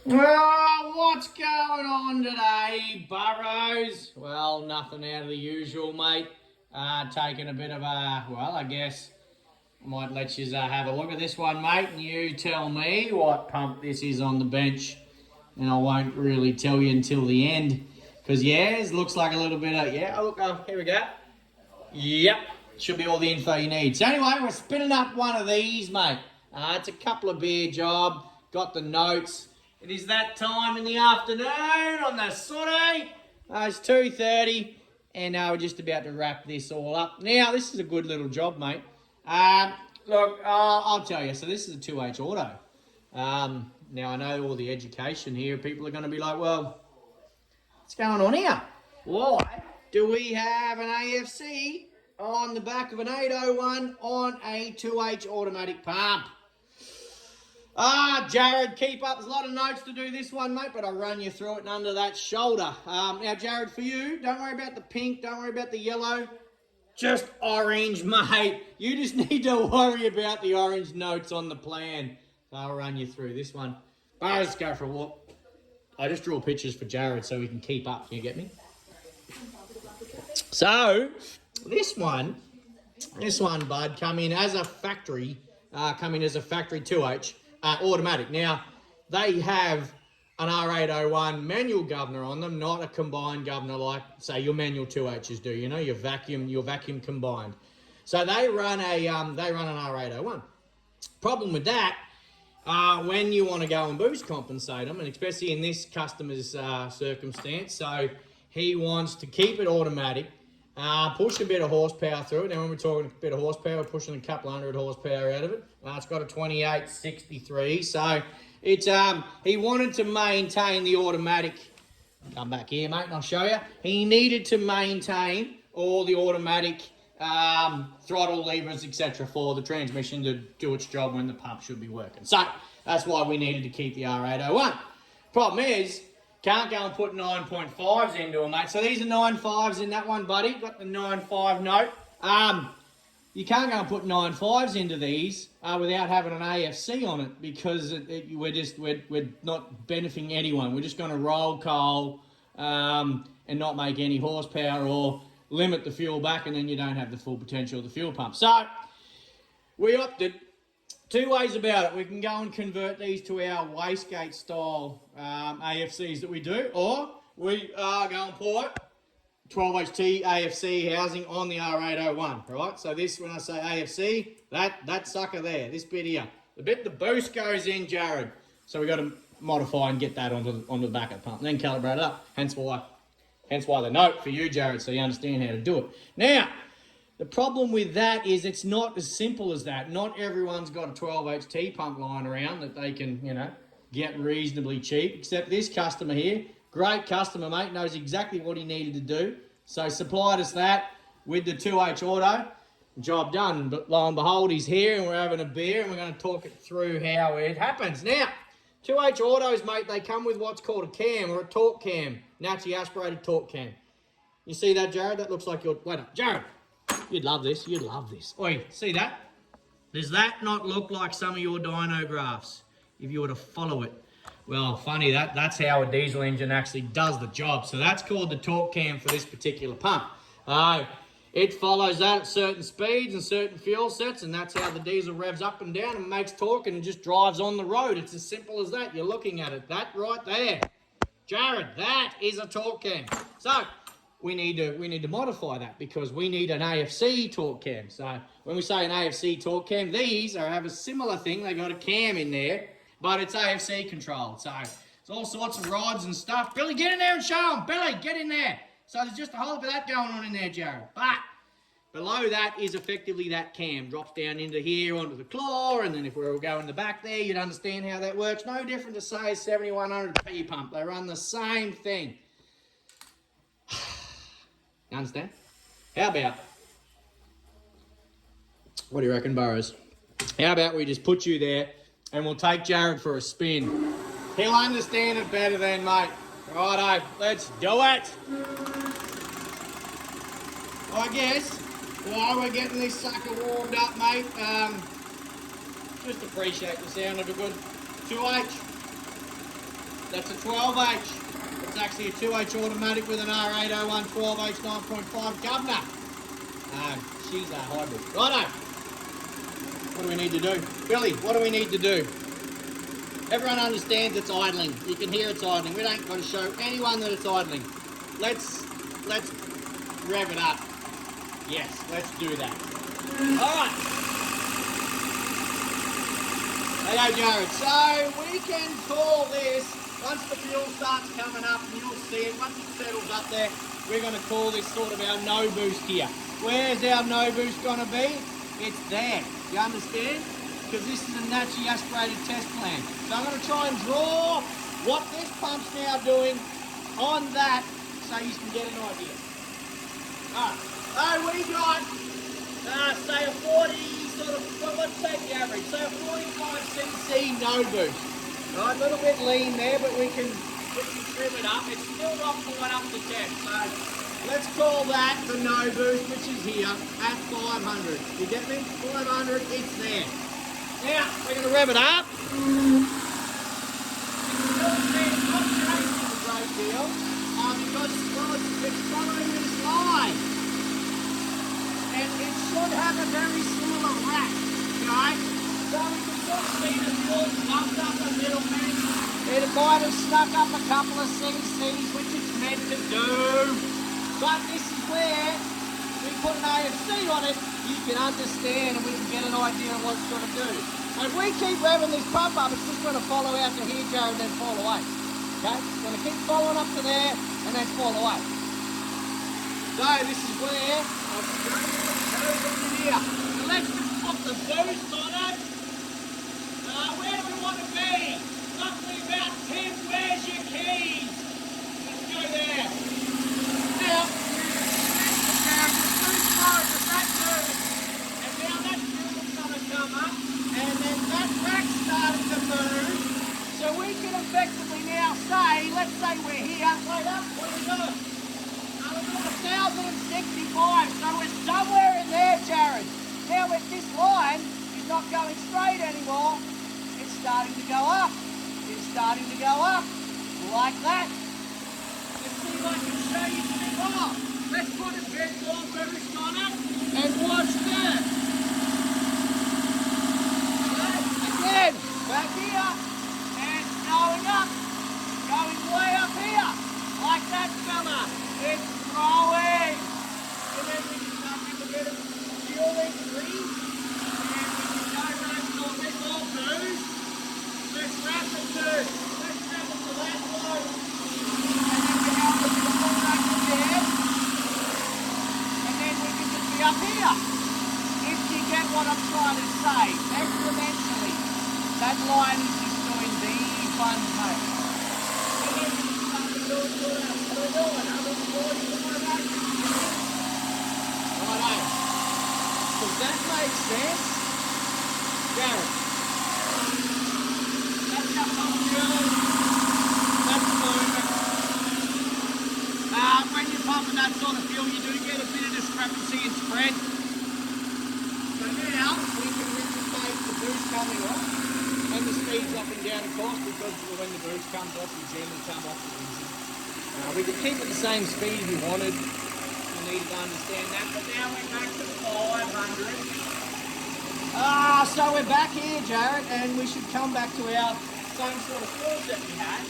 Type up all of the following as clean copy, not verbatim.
Well, what's going on today, Burrows? Well, nothing out of the usual, mate. Taking a bit of a, well, I guess I might let you have a look at this one, mate, and you tell me what pump this is on the bench, and I won't really tell you until the end, because, yeah, it looks like a little bit of, yeah, oh, look, here we go. Yep, should be all the info you need. So anyway, we're spinning up one of these, mate. It's a couple of beer job, got the notes. It is that time in the afternoon on the Sunday. It's 2:30, and we're just about to wrap this all up. Now, this is a good little job, mate. Look, I'll tell you. So this is a 2H auto. Now, I know all the education here. People are going to be like, well, what's going on here? Why do we have an AFC on the back of an 801 on a 2H automatic pump? Jared, keep up. There's a lot of notes to do this one, mate, but I'll run you through it and under that shoulder. Now, Jared, for you, don't worry about the pink, don't worry about the yellow, just orange, mate. You just need to worry about the orange notes on the plan. So I'll run you through this one. Let's go for a walk. I just draw pictures for Jared so we can keep up. Can you get me? So, this one, bud, come in as a factory 2H. Automatic. Now, they have an R801 manual governor on them, not a combined governor like, say, your manual 2Hs do. You know, your vacuum combined. So they run an R801. Problem with that, when you want to go and boost compensate them, and especially in this customer's circumstance, so he wants to keep it automatic. Push a bit of horsepower through it. Now, when we're talking a bit of horsepower, we're pushing a couple hundred horsepower out of it. It's got a 2863, so it's he wanted to maintain the automatic. Come back here, mate, and I'll show you. He needed to maintain all the automatic throttle levers, etc., for the transmission to do its job when the pump should be working. So that's why we needed to keep the R801. Problem is, can't go and put 9.5s into them, mate. So these are 9.5s in that one, buddy. Got the 9.5 note. You can't go and put 9.5s into these without having an AFC on it, because we're not benefiting anyone. We're just going to roll coal and not make any horsepower or limit the fuel back, and then you don't have the full potential of the fuel pump. So we opted. Two ways about it. We can go and convert these to our wastegate style AFCs that we do, or we are going to put 12HT AFC housing on the R801, right? So this, when I say AFC, that sucker there, this bit here, the bit the boost goes in, Jared. So we got to modify and get that onto the back of the pump, and then calibrate it up. Hence why the note for you, Jared, so you understand how to do it. Now, the problem with that is it's not as simple as that. Not everyone's got a 12HT pump lying around that they can, get reasonably cheap, except this customer here. Great customer, mate, knows exactly what he needed to do. So supplied us that with the 2H auto. Job done. But lo and behold, he's here and we're having a beer and we're going to talk it through how it happens. Now, 2H autos, mate, they come with what's called a cam or a torque cam. Naturally aspirated torque cam. You see that, Jared? That looks like your... Wait up, Jared. You'd love this. You'd love this. Oi, see that? Does that not look like some of your dyno graphs if you were to follow it? Well, funny, that's how a diesel engine actually does the job. So that's called the torque cam for this particular pump. It follows that at certain speeds and certain fuel sets, and that's how the diesel revs up and down and makes torque and just drives on the road. It's as simple as that. You're looking at it. That right there. Jared, that is a torque cam. So we need to modify that because we need an AFC torque cam. So when we say an AFC torque cam, these have a similar thing. They got a cam in there, but it's AFC controlled. So it's all sorts of rods and stuff. Billy, get in there and show them. Billy, get in there. So there's just a whole bit of that going on in there, Jared. But below that is effectively that cam. Drops down into here onto the claw, and then if we were going the back there, you'd understand how that works. No different to, say, a 7100P pump. They run the same thing. You understand? How about, what do you reckon, Burrows? How about we just put you there and we'll take Jared for a spin? He'll understand it better than, mate. Righto, let's do it. I guess while we're getting this sucker warmed up, mate, just appreciate the sound of a good 2H. That's a 12H. It's actually a 2H automatic with an R801 12H 9.5 governor. She's a hybrid. Righto. What do we need to do? Billy, what do we need to do? Everyone understands it's idling. You can hear it's idling. We don't got to show anyone that it's idling. Let's rev it up. Yes, let's do that. All right. Hello, Jared. So we can call this, once the fuel starts coming up, and you'll see it, once it settles up there, we're going to call this sort of our no boost here. Where's our no boost going to be? It's there. You understand? Because this is a naturally aspirated test plan. So I'm going to try and draw what this pump's now doing on that so you can get an idea. Alright, so we got, say a 40 sort of, well, let's take the average, so a 45cc no boost. Right, a little bit lean there, but we can trim it up. It's still not quite up to 10, so let's call that the no boost, which is here at 500. You get me? 500, it's there. Now, we're going to rev it up. It's not changing a great deal because it's following this line. And it should have a very similar rack, okay? So we can sort of see the fuel bumped up a little bit. It might have snuck up a couple of cc's, which it's meant to do. But this is where we put an AFC on it, you can understand and we can get an idea of what it's going to do. And if we keep revving this pump up, it's just going to follow out to here, Jared, and then fall away. Okay? It's going to keep following up to there and then fall away. So this is where I'll show you what goes on here. So let's just put the boost on it. Where do we want to be? Roughly about 10. Where's your keys? Let's go there. Now, and now that fuel's going to come up, and then that rack's starting to move. So we can effectively now say, let's say we're here, wait up, what do we got? We've got 1,065, so we're somewhere in there, Jared. Now with this line is not going straight anymore, it's starting to go up. It's starting to go up, like that. Let's see if I can show you some more. Let's put a bit more boost on it and watch that. Again, back here and going up, going way up here, like that fella. It's growing. And then we can start with a bit of fuel increase and we can go right to a bit more boost. Let's wrap it to that low. And then we have a bit more back there. Up here, if you get what I'm trying to say, exponentially, that line is just doing the fun mode. And then we start to do it all out. What are we doing? Righto. Does that make sense? Garrett. That's our fuel. That's the movement. When you're pumping that sort of fuel, you do get a bit of discrepancy in spread. So now we can replicate the boost coming off and the speeds up and down, of course, because when the boost comes off, you generally come off the engine. We could keep it the same speed if we wanted. You needed to understand that. But now we're back to 500. So we're back here, Jared, and we should come back to our same sort of fuels that we had.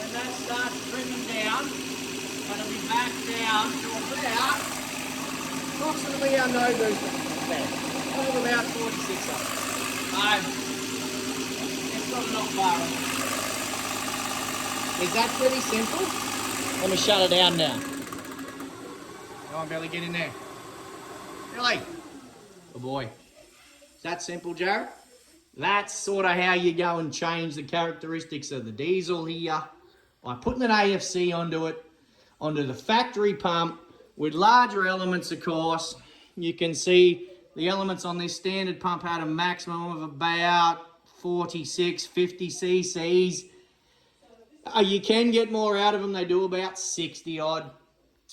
When that starts trimming down, going to be back down to about approximately our no boost there. All about 46 of it. It's sort of not far off. Is that pretty simple? Let me shut it down now. Come on, Billy, get in there. Billy. Good boy. Is that simple, Jared? That's sort of how you go and change the characteristics of the diesel here by putting an AFC onto it, onto the factory pump with larger elements, of course. You can see the elements on this standard pump had a maximum of about 46, 50 cc's. You can get more out of them. They do about 60 odd.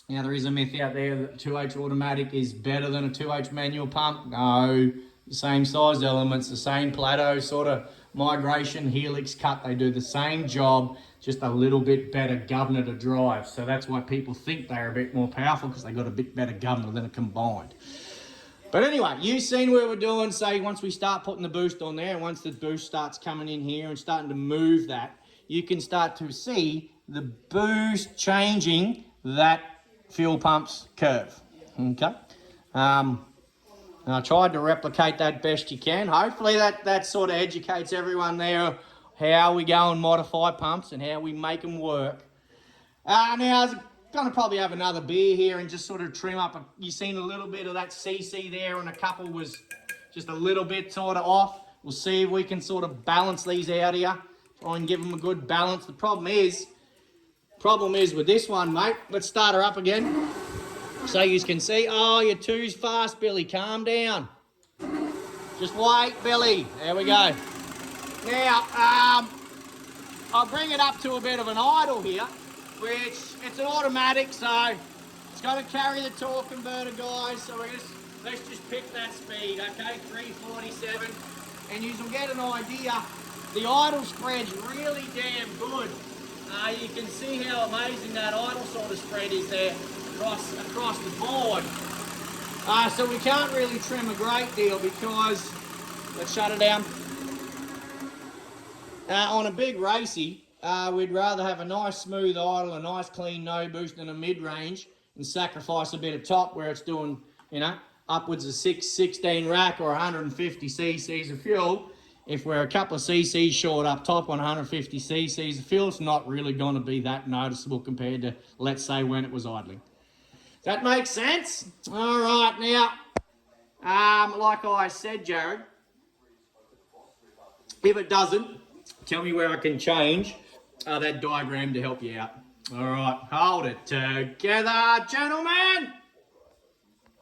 Now, there is a myth out there that 2H automatic is better than a 2H manual pump. No, the same size elements, the same plateau sort of migration helix cut. They do the same job, just a little bit better governor to drive. So that's why people think they're a bit more powerful, because they got a bit better governor than a combined. But anyway, you've seen where we're doing. Say once we start putting the boost on there, and once the boost starts coming in here and starting to move that, you can start to see the boost changing that fuel pump's curve. Okay. And I tried to replicate that best you can. Hopefully that sort of educates everyone there how we go and modify pumps and how we make them work. Now, I was going to probably have another beer here and just sort of trim up. You've seen a little bit of that CC there, and a couple was just a little bit sort of off. We'll see if we can sort of balance these out here. Try and give them a good balance. The problem is with this one, mate. Let's start her up again. So you can see, oh, you're too fast, Billy. Calm down. Just wait, Billy. There we go. Now, I'll bring it up to a bit of an idle here, which it's an automatic, so it's got to carry the torque converter, guys. So let's just pick that speed, okay? 347, and you will get an idea. The idle spread's really damn good. You can see how amazing that idle sort of spread is there across the board. So we can't really trim a great deal because, let's shut it down. On a big racy, we'd rather have a nice smooth idle, a nice clean no boost than a mid-range, and sacrifice a bit of top where it's doing, upwards of 16 rack or 150 cc's of fuel. If we're a couple of cc's short up top on 150 cc's of fuel, it's not really going to be that noticeable compared to, let's say, when it was idling. Does that make sense? All right, now, like I said, Jared, if it doesn't, tell me where I can change that diagram to help you out. All right, hold it together, gentlemen.